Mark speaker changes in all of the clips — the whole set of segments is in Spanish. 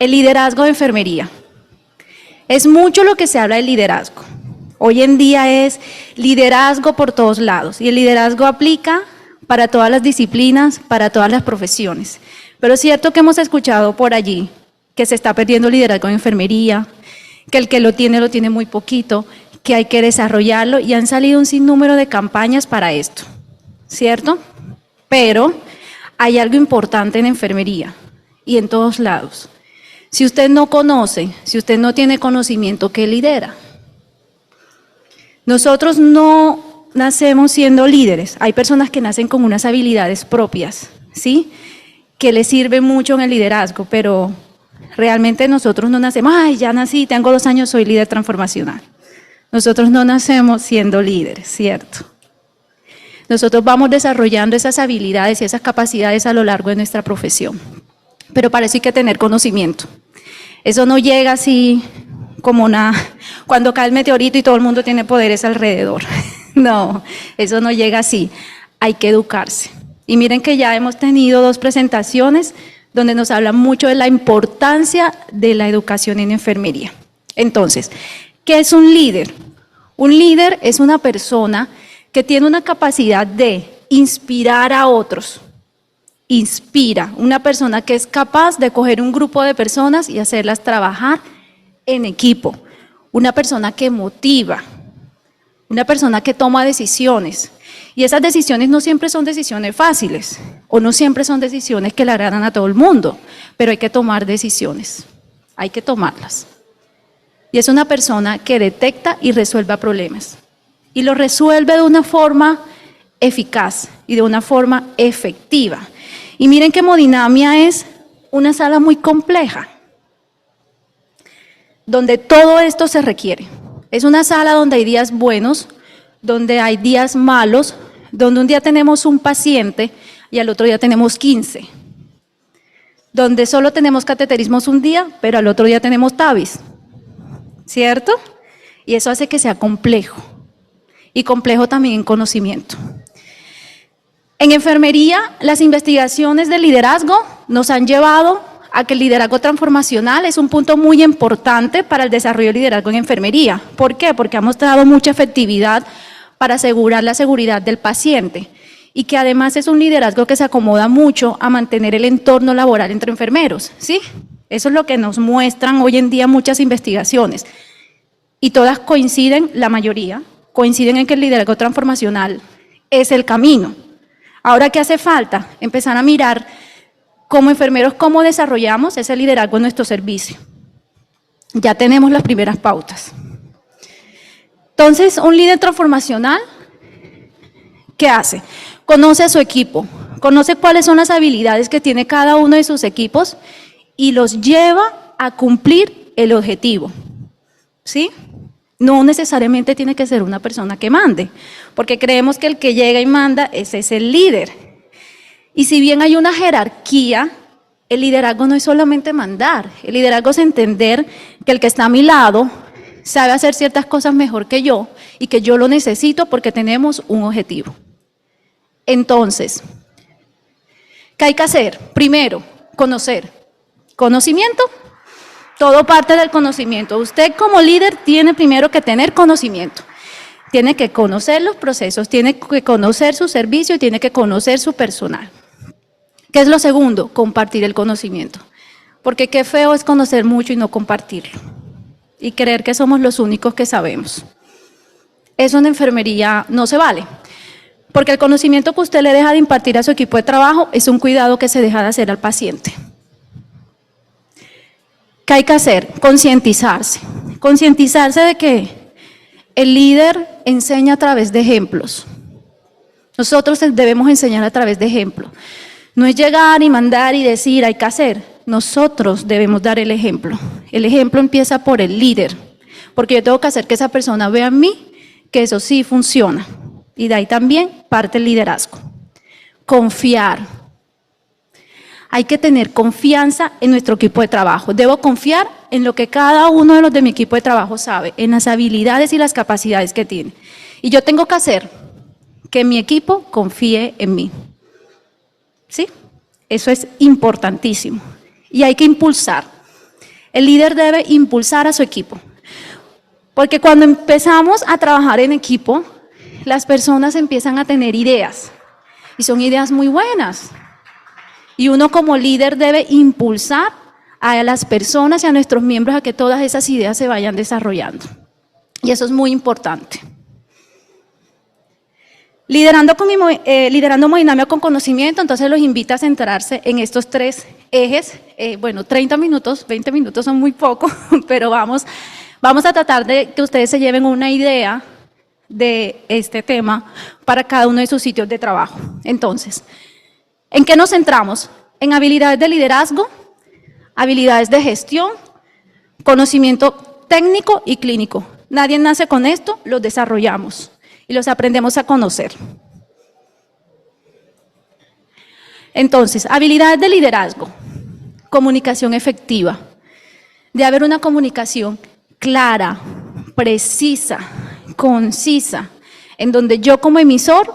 Speaker 1: El liderazgo de enfermería. Es mucho lo que se habla del liderazgo. Hoy en día es liderazgo por todos lados y el liderazgo aplica para todas las disciplinas, para todas las profesiones. Pero es cierto que hemos escuchado por allí que se está perdiendo el liderazgo en enfermería, que el que lo tiene muy poquito, que hay que desarrollarlo y han salido un sinnúmero de campañas para esto, ¿cierto? Pero hay algo importante en enfermería y en todos lados. Si usted no conoce, si usted no tiene conocimiento, ¿qué lidera? Nosotros no nacemos siendo líderes. Hay personas que nacen con unas habilidades propias, ¿sí? Que les sirven mucho en el liderazgo, pero realmente nosotros no nacemos, ay, ya nací, tengo 2 años, soy líder transformacional. Nosotros no nacemos siendo líderes, ¿cierto? Nosotros vamos desarrollando esas habilidades y esas capacidades a lo largo de nuestra profesión. Pero para eso hay que tener conocimiento. Eso no llega así como cuando cae el meteorito y todo el mundo tiene poderes alrededor. No, eso no llega así. Hay que educarse. Y miren que ya hemos tenido 2 presentaciones donde nos hablan mucho de la importancia de la educación en enfermería. Entonces, ¿qué es un líder? Un líder es una persona que tiene una capacidad de inspirar a otros. Inspira, una persona que es capaz de coger un grupo de personas y hacerlas trabajar en equipo, una persona que motiva, una persona que toma decisiones. Y esas decisiones no siempre son decisiones fáciles o no siempre son decisiones que le agradan a todo el mundo, pero hay que tomar decisiones, hay que tomarlas. Y es una persona que detecta y resuelve problemas y lo resuelve de una forma eficaz y de una forma efectiva. Y miren que hemodinamia es una sala muy compleja, donde todo esto se requiere. Es una sala donde hay días buenos, donde hay días malos, donde un día tenemos un paciente y al otro día tenemos 15. Donde solo tenemos cateterismos un día, pero al otro día tenemos TAVIs, ¿cierto? Y eso hace que sea complejo, y complejo también en conocimiento. En enfermería, las investigaciones de liderazgo nos han llevado a que el liderazgo transformacional es un punto muy importante para el desarrollo del liderazgo en enfermería. ¿Por qué? Porque ha mostrado mucha efectividad para asegurar la seguridad del paciente y que además es un liderazgo que se acomoda mucho a mantener el entorno laboral entre enfermeros, ¿sí? Eso es lo que nos muestran hoy en día muchas investigaciones y todas coinciden, la mayoría, coinciden en que el liderazgo transformacional es el camino. Ahora, ¿qué hace falta? Empezar a mirar como enfermeros cómo desarrollamos ese liderazgo en nuestro servicio. Ya tenemos las primeras pautas. Entonces, un líder transformacional, ¿qué hace? Conoce a su equipo, conoce cuáles son las habilidades que tiene cada uno de sus equipos y los lleva a cumplir el objetivo, ¿sí? No necesariamente tiene que ser una persona que mande, porque creemos que el que llega y manda, ese es el líder. Y si bien hay una jerarquía, el liderazgo no es solamente mandar, el liderazgo es entender que el que está a mi lado sabe hacer ciertas cosas mejor que yo y que yo lo necesito porque tenemos un objetivo. Entonces, ¿qué hay que hacer? Primero, conocer. Conocimiento. Todo parte del conocimiento. Usted como líder tiene primero que tener conocimiento. Tiene que conocer los procesos, tiene que conocer su servicio y tiene que conocer su personal. ¿Qué es lo segundo? Compartir el conocimiento. Porque qué feo es conocer mucho y no compartirlo. Y creer que somos los únicos que sabemos. Eso en enfermería no se vale. Porque el conocimiento que usted le deja de impartir a su equipo de trabajo es un cuidado que se deja de hacer al paciente. ¿Qué hay que hacer? Concientizarse. Concientizarse de que el líder enseña a través de ejemplos. Nosotros debemos enseñar a través de ejemplos. No es llegar y mandar y decir, hay que hacer. Nosotros debemos dar el ejemplo. El ejemplo empieza por el líder, porque yo tengo que hacer que esa persona vea en mí que eso sí funciona. Y de ahí también parte el liderazgo. Confiar. Hay que tener confianza en nuestro equipo de trabajo. Debo confiar en lo que cada uno de los de mi equipo de trabajo sabe, en las habilidades y las capacidades que tiene. Y yo tengo que hacer que mi equipo confíe en mí. ¿Sí? Eso es importantísimo. Y hay que impulsar. El líder debe impulsar a su equipo. Porque cuando empezamos a trabajar en equipo, las personas empiezan a tener ideas. Y son ideas muy buenas. Y uno como líder debe impulsar a las personas y a nuestros miembros a que todas esas ideas se vayan desarrollando. Y eso es muy importante. Liderando Modinamia con conocimiento, entonces los invito a centrarse en estos 3 ejes. 30 minutos, 20 minutos son muy poco, pero vamos a tratar de que ustedes se lleven una idea de este tema para cada uno de sus sitios de trabajo. Entonces, ¿en qué nos centramos? En habilidades de liderazgo, habilidades de gestión, conocimiento técnico y clínico. Nadie nace con esto, los desarrollamos y los aprendemos a conocer. Entonces, habilidades de liderazgo, comunicación efectiva, de haber una comunicación clara, precisa, concisa, en donde yo como emisor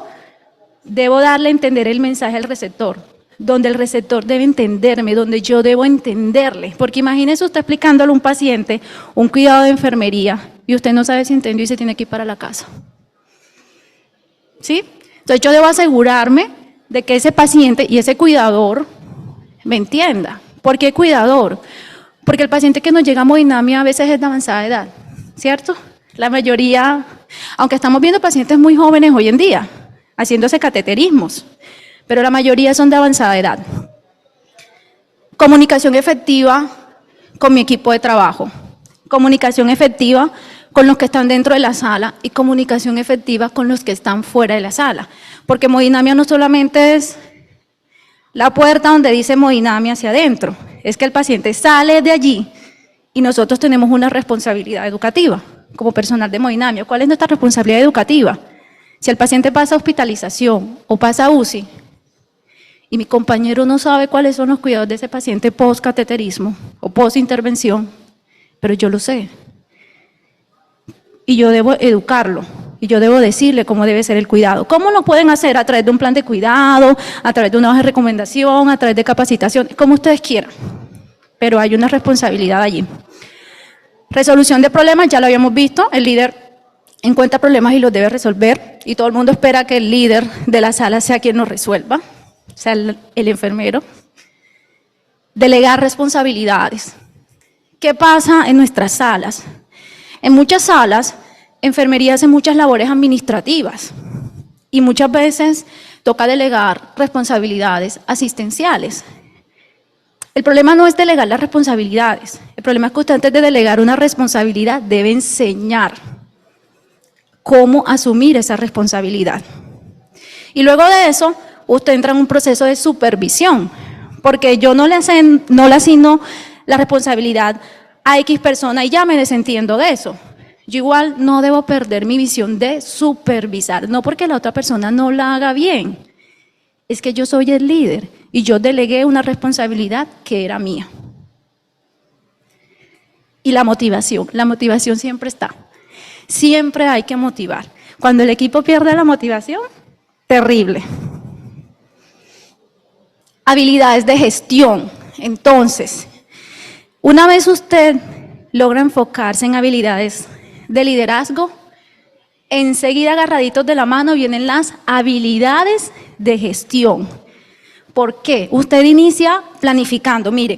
Speaker 1: debo darle a entender el mensaje al receptor, donde el receptor debe entenderme, donde yo debo entenderle, porque imagínese usted explicándole a un paciente un cuidado de enfermería y usted no sabe si entendió y se tiene que ir para la casa. ¿Sí? Entonces yo debo asegurarme de que ese paciente y ese cuidador me entienda. ¿Por qué cuidador? Porque el paciente que nos llega a Modinamia a veces es de avanzada edad, ¿cierto? La mayoría, aunque estamos viendo pacientes muy jóvenes hoy en día, haciéndose cateterismos, pero la mayoría son de avanzada edad. Comunicación efectiva con mi equipo de trabajo, comunicación efectiva con los que están dentro de la sala y comunicación efectiva con los que están fuera de la sala. Porque Modinamia no solamente es la puerta donde dice Modinamia hacia adentro, es que el paciente sale de allí y nosotros tenemos una responsabilidad educativa como personal de Modinamia. ¿Cuál es nuestra responsabilidad educativa? Si el paciente pasa a hospitalización o pasa a UCI y mi compañero no sabe cuáles son los cuidados de ese paciente post-cateterismo o post-intervención, pero yo lo sé. Y yo debo educarlo, y yo debo decirle cómo debe ser el cuidado. ¿Cómo lo pueden hacer? A través de un plan de cuidado, a través de una hoja de recomendación, a través de capacitación, como ustedes quieran. Pero hay una responsabilidad allí. Resolución de problemas, ya lo habíamos visto, el líder encuentra problemas y los debe resolver, y todo el mundo espera que el líder de la sala sea quien los resuelva, sea el enfermero. Delegar responsabilidades. ¿Qué pasa en nuestras salas? En muchas salas, enfermería hace muchas labores administrativas y muchas veces toca delegar responsabilidades asistenciales. El problema no es delegar las responsabilidades, el problema es que usted antes de delegar una responsabilidad debe enseñar cómo asumir esa responsabilidad. Y luego de eso, usted entra en un proceso de supervisión, porque yo no le asigno la responsabilidad a X persona y ya me desentiendo de eso. Yo igual no debo perder mi visión de supervisar, no porque la otra persona no la haga bien, es que yo soy el líder y yo delegué una responsabilidad que era mía. Y la motivación siempre está, siempre hay que motivar. Cuando el equipo pierde la motivación, terrible. Habilidades de gestión, entonces, una vez usted logra enfocarse en habilidades de liderazgo, enseguida agarraditos de la mano vienen las habilidades de gestión. ¿Por qué? Usted inicia planificando. Mire,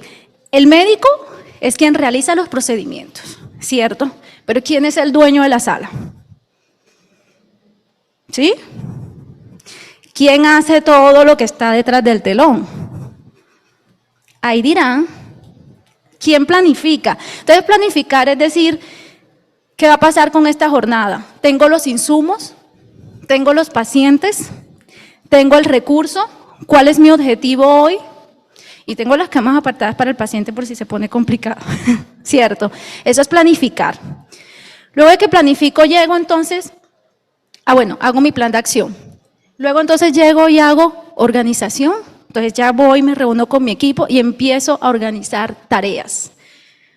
Speaker 1: el médico es quien realiza los procedimientos, ¿cierto? Pero ¿quién es el dueño de la sala? ¿Sí? ¿Quién hace todo lo que está detrás del telón? Ahí dirán. ¿Quién planifica? Entonces, planificar es decir, ¿qué va a pasar con esta jornada? ¿Tengo los insumos? ¿Tengo los pacientes? ¿Tengo el recurso? ¿Cuál es mi objetivo hoy? Y tengo las camas apartadas para el paciente por si se pone complicado, ¿cierto? Eso es planificar. Luego de que planifico, llego entonces, hago mi plan de acción. Luego entonces llego y hago organización. Entonces ya voy, me reúno con mi equipo y empiezo a organizar tareas,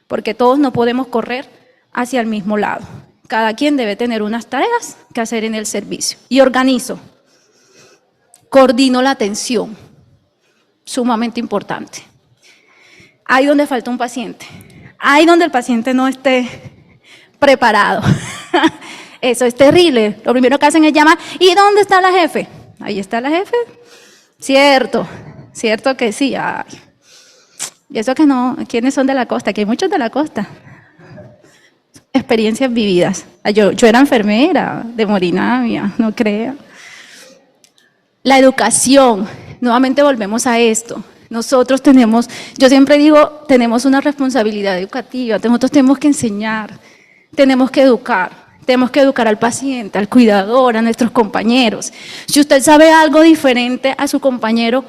Speaker 1: porque todos no podemos correr hacia el mismo lado. Cada quien debe tener unas tareas que hacer en el servicio. Y organizo, coordino la atención, sumamente importante. Ahí donde falta un paciente, Hay donde el paciente no esté preparado. Eso es terrible. Lo primero que hacen es llamar, ¿y dónde está la jefe? Ahí está la jefe. Cierto, cierto que sí. Ay. Y eso que no, ¿quiénes son de la costa? Que hay muchos de la costa. Experiencias vividas. Yo era enfermera de Morinavia, no crea. La educación, nuevamente volvemos a esto. Nosotros tenemos, yo siempre digo, tenemos una responsabilidad educativa, nosotros tenemos que enseñar, tenemos que educar al paciente, al cuidador, a nuestros compañeros. Si usted sabe algo diferente a su compañero,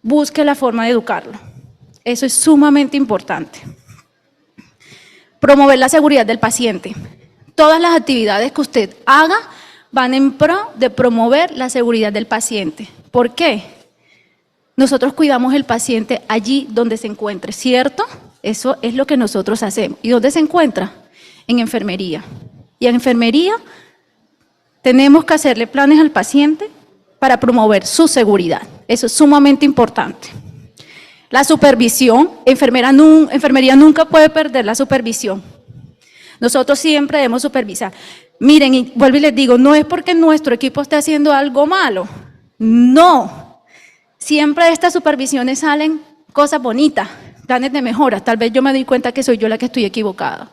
Speaker 1: busque la forma de educarlo. Eso es sumamente importante. Promover la seguridad del paciente. Todas las actividades que usted haga van en pro de promover la seguridad del paciente. ¿Por qué? Nosotros cuidamos el paciente allí donde se encuentre, ¿cierto? Eso es lo que nosotros hacemos. ¿Y dónde se encuentra? En enfermería. Y en enfermería tenemos que hacerle planes al paciente para promover su seguridad. Eso es sumamente importante. La supervisión, enfermería nunca puede perder la supervisión. Nosotros siempre debemos supervisar. Miren, y vuelvo y les digo, no es porque nuestro equipo esté haciendo algo malo. No. Siempre de estas supervisiones salen cosas bonitas, planes de mejora. Tal vez yo me doy cuenta que soy yo la que estoy equivocada.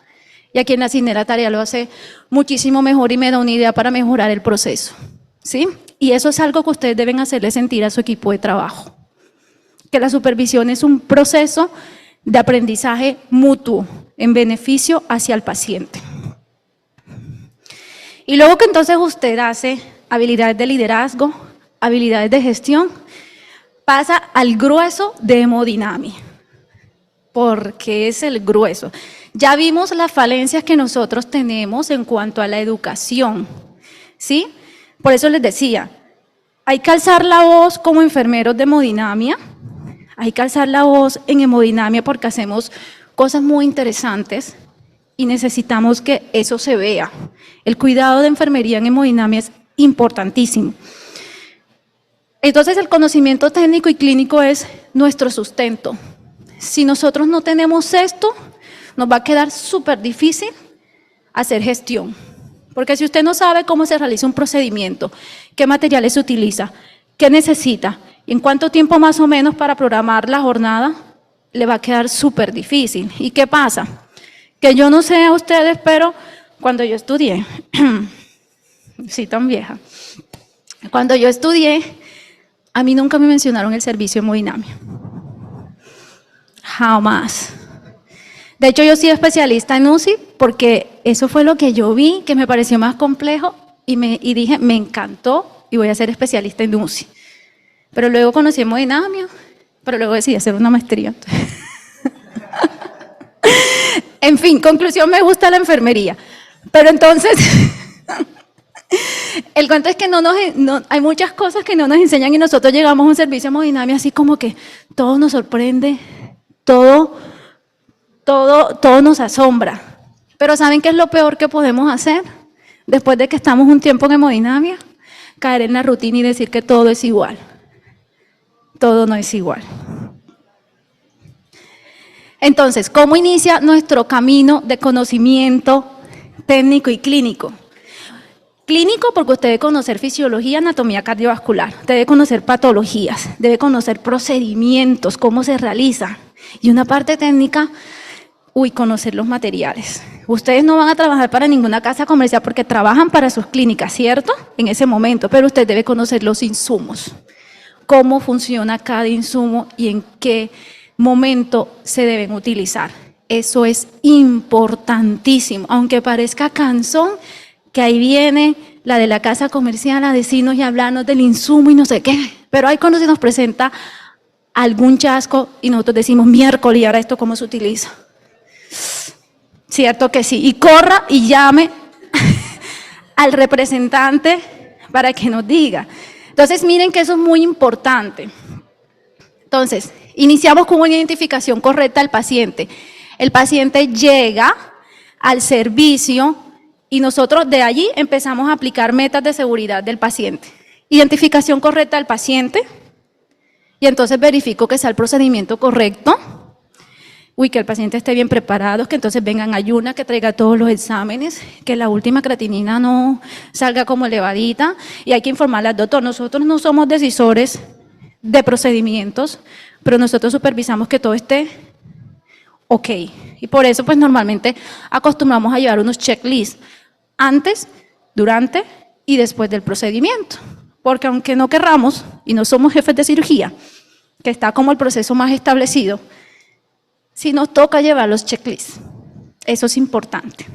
Speaker 1: Y aquí en la asigné la tarea lo hace muchísimo mejor y me da una idea para mejorar el proceso. ¿Sí? Y eso es algo que ustedes deben hacerle sentir a su equipo de trabajo. Que la supervisión es un proceso de aprendizaje mutuo en beneficio hacia el paciente. Y luego que entonces usted hace habilidades de liderazgo, habilidades de gestión, pasa al grueso de hemodinamia. Porque es el grueso. Ya vimos las falencias que nosotros tenemos en cuanto a la educación, ¿sí? Por eso les decía, hay que alzar la voz como enfermeros de hemodinamia, hay que alzar la voz en hemodinamia porque hacemos cosas muy interesantes y necesitamos que eso se vea. El cuidado de enfermería en hemodinamia es importantísimo. Entonces el conocimiento técnico y clínico es nuestro sustento. Si nosotros no tenemos esto, nos va a quedar súper difícil hacer gestión. Porque si usted no sabe cómo se realiza un procedimiento, qué materiales se utiliza, qué necesita, y en cuánto tiempo más o menos para programar la jornada, le va a quedar súper difícil. ¿Y qué pasa? Que yo no sé a ustedes, pero cuando yo estudié, sí tan vieja, cuando yo estudié, a mí nunca me mencionaron el servicio de hemodinamia. Jamás. De hecho, yo soy especialista en UCI porque eso fue lo que yo vi, que me pareció más complejo y dije, me encantó y voy a ser especialista en UCI. Pero luego conocí hemodinamia, pero luego decidí hacer una maestría. En fin, conclusión, me gusta la enfermería. Pero entonces, el cuento es que hay muchas cosas que no nos enseñan y nosotros llegamos a un servicio de hemodinamia así como que todo nos sorprende, todo nos asombra. Pero ¿saben qué es lo peor que podemos hacer? Después de que estamos un tiempo en hemodinamia, caer en la rutina y decir que todo es igual. Todo no es igual. Entonces, ¿cómo inicia nuestro camino de conocimiento técnico y clínico? Clínico porque usted debe conocer fisiología, anatomía cardiovascular, debe conocer patologías, debe conocer procedimientos, cómo se realiza. Y una parte técnica, conocer los materiales. Ustedes no van a trabajar para ninguna casa comercial porque trabajan para sus clínicas, ¿cierto? En ese momento, pero usted debe conocer los insumos, cómo funciona cada insumo y en qué momento se deben utilizar. Eso es importantísimo, aunque parezca cansón, que ahí viene la de la casa comercial a decirnos y hablarnos del insumo y no sé qué, pero ahí cuando se nos presenta algún chasco y nosotros decimos miércoles, ¿y ahora esto cómo se utiliza? Cierto que sí, y corra y llame al representante para que nos diga. Entonces miren que eso es muy importante. Entonces, iniciamos con una identificación correcta del paciente. El paciente llega al servicio y nosotros de allí empezamos a aplicar metas de seguridad del paciente. Identificación correcta del paciente y entonces verifico que sea el procedimiento correcto. que el paciente esté bien preparado, que entonces vengan ayuna, que traiga todos los exámenes, que la última creatinina no salga como elevadita, y hay que informarle al doctor. Nosotros no somos decisores de procedimientos, pero nosotros supervisamos que todo esté ok. Y por eso, pues normalmente acostumbramos a llevar unos checklists antes, durante y después del procedimiento. Porque aunque no querramos, y no somos jefes de cirugía, que está como el proceso más establecido, sí nos toca llevar los checklists. Eso es importante,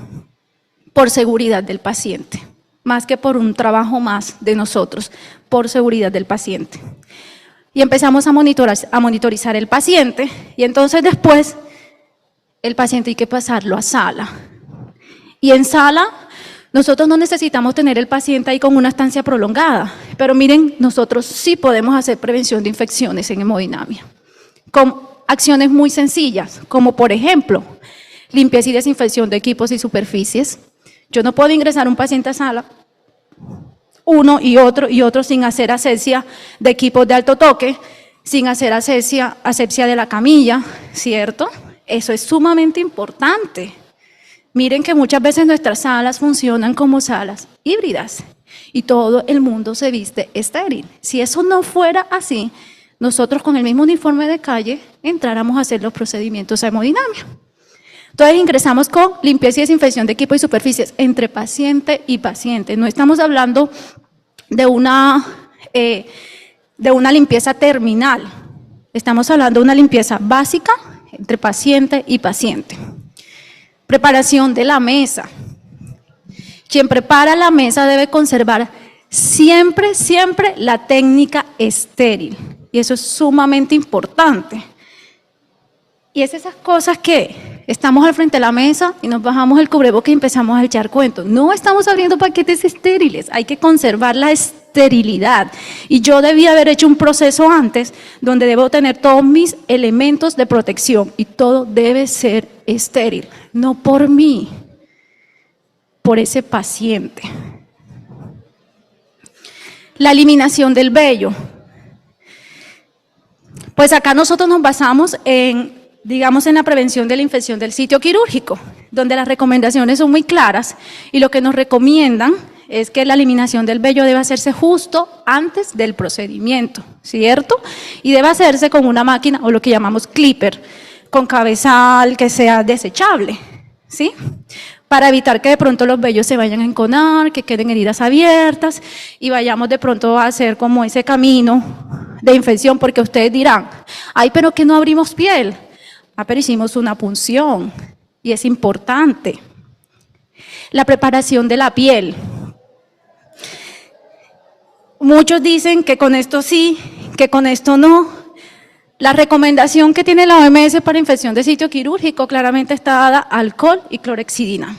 Speaker 1: por seguridad del paciente, más que por un trabajo más de nosotros, por seguridad del paciente. Y empezamos a monitorizar el paciente, y entonces después el paciente hay que pasarlo a sala. Y en sala, nosotros no necesitamos tener el paciente ahí con una estancia prolongada, pero miren, nosotros sí podemos hacer prevención de infecciones en hemodinamia, con acciones muy sencillas, como por ejemplo, limpieza y desinfección de equipos y superficies. Yo no puedo ingresar un paciente a sala, uno y otro sin hacer asepsia de equipos de alto toque, sin hacer asepsia de la camilla, ¿cierto? Eso es sumamente importante. Miren que muchas veces nuestras salas funcionan como salas híbridas y todo el mundo se viste estéril. Si eso no fuera así, nosotros con el mismo uniforme de calle entráramos a hacer los procedimientos a hemodinamia. Entonces ingresamos con limpieza y desinfección de equipo y superficies entre paciente y paciente. No estamos hablando de una limpieza terminal, estamos hablando de una limpieza básica entre paciente y paciente. Preparación de la mesa. Quien prepara la mesa debe conservar siempre la técnica estéril. Y eso es sumamente importante. Y es esas cosas que estamos al frente de la mesa y nos bajamos el cubrebocas y empezamos a echar cuentos. No estamos abriendo paquetes estériles, hay que conservar la esterilidad. Y yo debía haber hecho un proceso antes donde debo tener todos mis elementos de protección y todo debe ser estéril, no por mí, por ese paciente. La eliminación del vello. Pues acá nosotros nos basamos en la prevención de la infección del sitio quirúrgico, donde las recomendaciones son muy claras y lo que nos recomiendan es que la eliminación del vello debe hacerse justo antes del procedimiento, ¿cierto? Y debe hacerse con una máquina o lo que llamamos clipper, con cabezal que sea desechable, ¿sí? Para evitar que de pronto los vellos se vayan a enconar, que queden heridas abiertas y vayamos de pronto a hacer como ese camino de infección, porque ustedes dirán, ay, pero que no abrimos piel. Pero hicimos una punción y es importante. La preparación de la piel. Muchos dicen que con esto sí, que con esto no. La recomendación que tiene la OMS para infección de sitio quirúrgico claramente está dada alcohol y clorhexidina.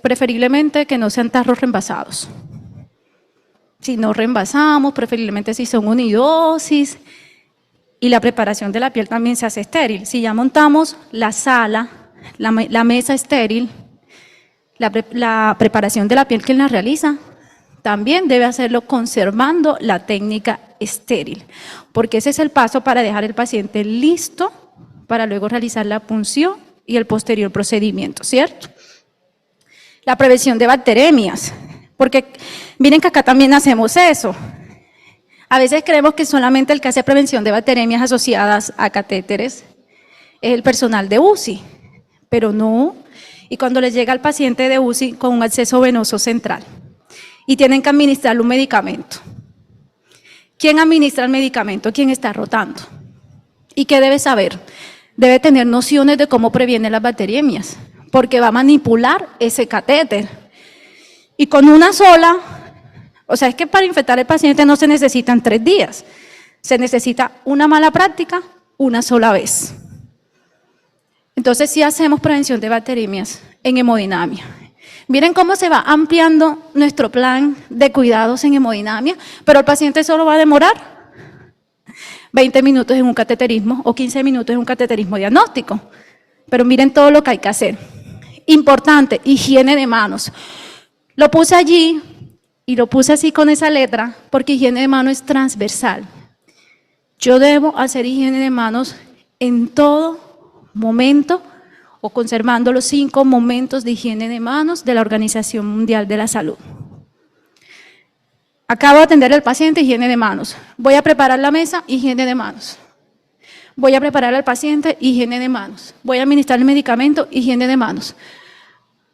Speaker 1: Preferiblemente que no sean tarros reembasados. Si no reembasamos, preferiblemente si son unidosis. Y la preparación de la piel también se hace estéril. Si ya montamos la sala, la mesa estéril, la preparación de la piel, ¿quién la realiza? También debe hacerlo conservando la técnica estéril, porque ese es el paso para dejar el paciente listo para luego realizar la punción y el posterior procedimiento, ¿cierto? La prevención de bacteremias, porque miren que acá también hacemos eso. A veces creemos que solamente el que hace prevención de bacteremias asociadas a catéteres es el personal de UCI, pero no. Y cuando les llega al paciente de UCI con un acceso venoso central y tienen que administrarle un medicamento. ¿Quién administra el medicamento? ¿Quién está rotando? ¿Y qué debe saber? Debe tener nociones de cómo previene las bacteriemias, porque va a manipular ese catéter. Y con una sola, o sea, es que para infectar al paciente no se necesitan 3 días, se necesita una mala práctica una sola vez. Entonces sí hacemos prevención de bacteriemias en hemodinamia. Miren cómo se va ampliando nuestro plan de cuidados en hemodinamia, pero el paciente solo va a demorar 20 minutos en un cateterismo o 15 minutos en un cateterismo diagnóstico. Pero miren todo lo que hay que hacer. Importante, higiene de manos. Lo puse allí y lo puse así con esa letra porque higiene de manos es transversal. Yo debo hacer higiene de manos en todo momento o conservando los 5 momentos de higiene de manos de la Organización Mundial de la Salud. Acabo de atender al paciente, higiene de manos. Voy a preparar la mesa, higiene de manos. Voy a preparar al paciente, higiene de manos. Voy a administrar el medicamento, higiene de manos.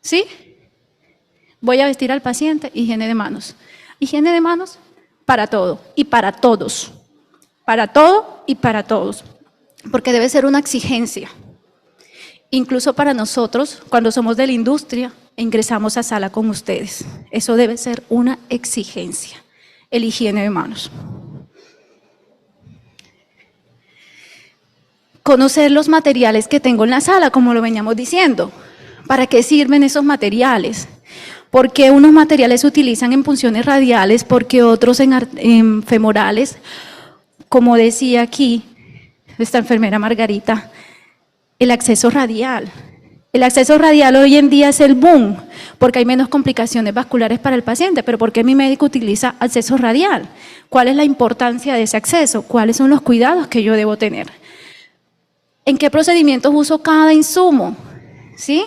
Speaker 1: ¿Sí? Voy a vestir al paciente, higiene de manos. Higiene de manos para todo y para todos. Para todo y para todos. Porque debe ser una exigencia. Incluso para nosotros, cuando somos de la industria e ingresamos a sala con ustedes. Eso debe ser una exigencia, el higiene de manos. Conocer los materiales que tengo en la sala, como lo veníamos diciendo. ¿Para qué sirven esos materiales? ¿Por qué unos materiales se utilizan en punciones radiales? ¿Por qué otros en femorales? Como decía aquí esta enfermera Margarita, el acceso radial. El acceso radial hoy en día es el boom, porque hay menos complicaciones vasculares para el paciente. Pero ¿por qué mi médico utiliza acceso radial? ¿Cuál es la importancia de ese acceso? ¿Cuáles son los cuidados que yo debo tener? ¿En qué procedimientos uso cada insumo? ¿Sí?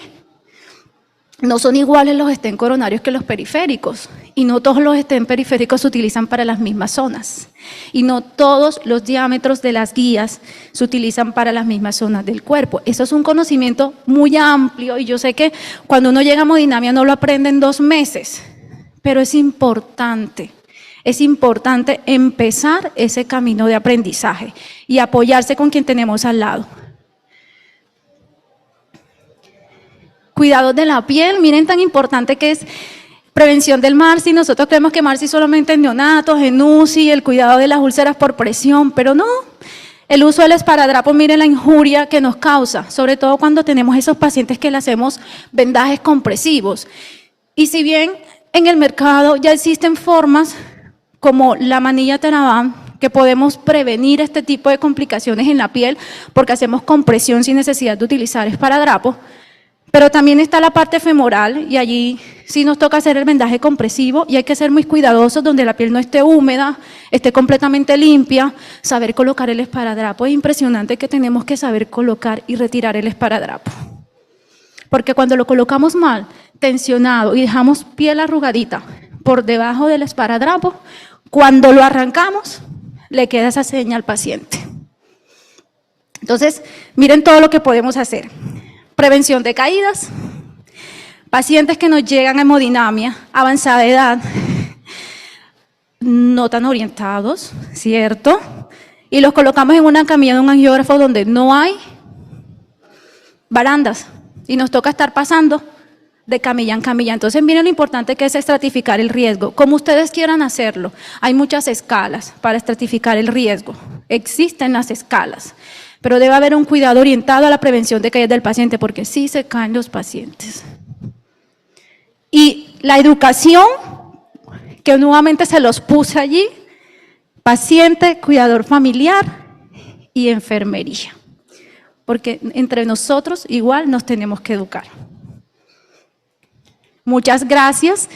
Speaker 1: No son iguales los estén coronarios que los periféricos. Y no todos los estén periféricos se utilizan para las mismas zonas. Y no todos los diámetros de las guías se utilizan para las mismas zonas del cuerpo. Eso es un conocimiento muy amplio y yo sé que cuando uno llega a hemodinamia no lo aprende en 2 meses. Pero es importante empezar ese camino de aprendizaje y apoyarse con quien tenemos al lado. Cuidados de la piel, miren tan importante que es prevención del MARSI. Nosotros creemos que MARSI solamente en neonatos, en UCI, el cuidado de las úlceras por presión, pero no. El uso del esparadrapo, miren la injuria que nos causa, sobre todo cuando tenemos esos pacientes que le hacemos vendajes compresivos. Y si bien en el mercado ya existen formas como la manilla Teraván, que podemos prevenir este tipo de complicaciones en la piel porque hacemos compresión sin necesidad de utilizar esparadrapo. Pero también está la parte femoral y allí sí nos toca hacer el vendaje compresivo y hay que ser muy cuidadosos donde la piel no esté húmeda, esté completamente limpia, saber colocar el esparadrapo. Es impresionante que tenemos que saber colocar y retirar el esparadrapo. Porque cuando lo colocamos mal, tensionado y dejamos piel arrugadita por debajo del esparadrapo, cuando lo arrancamos, le queda esa seña al paciente. Entonces, miren todo lo que podemos hacer. Prevención de caídas, pacientes que nos llegan a hemodinamia, avanzada edad, no tan orientados, ¿cierto? Y los colocamos en una camilla de un angiógrafo donde no hay barandas y nos toca estar pasando de camilla en camilla. Entonces, miren lo importante que es estratificar el riesgo, como ustedes quieran hacerlo. Hay muchas escalas para estratificar el riesgo, existen las escalas. Pero debe haber un cuidado orientado a la prevención de caídas del paciente, porque sí se caen los pacientes. Y la educación, que nuevamente se los puse allí, paciente, cuidador familiar y enfermería. Porque entre nosotros igual nos tenemos que educar. Muchas gracias.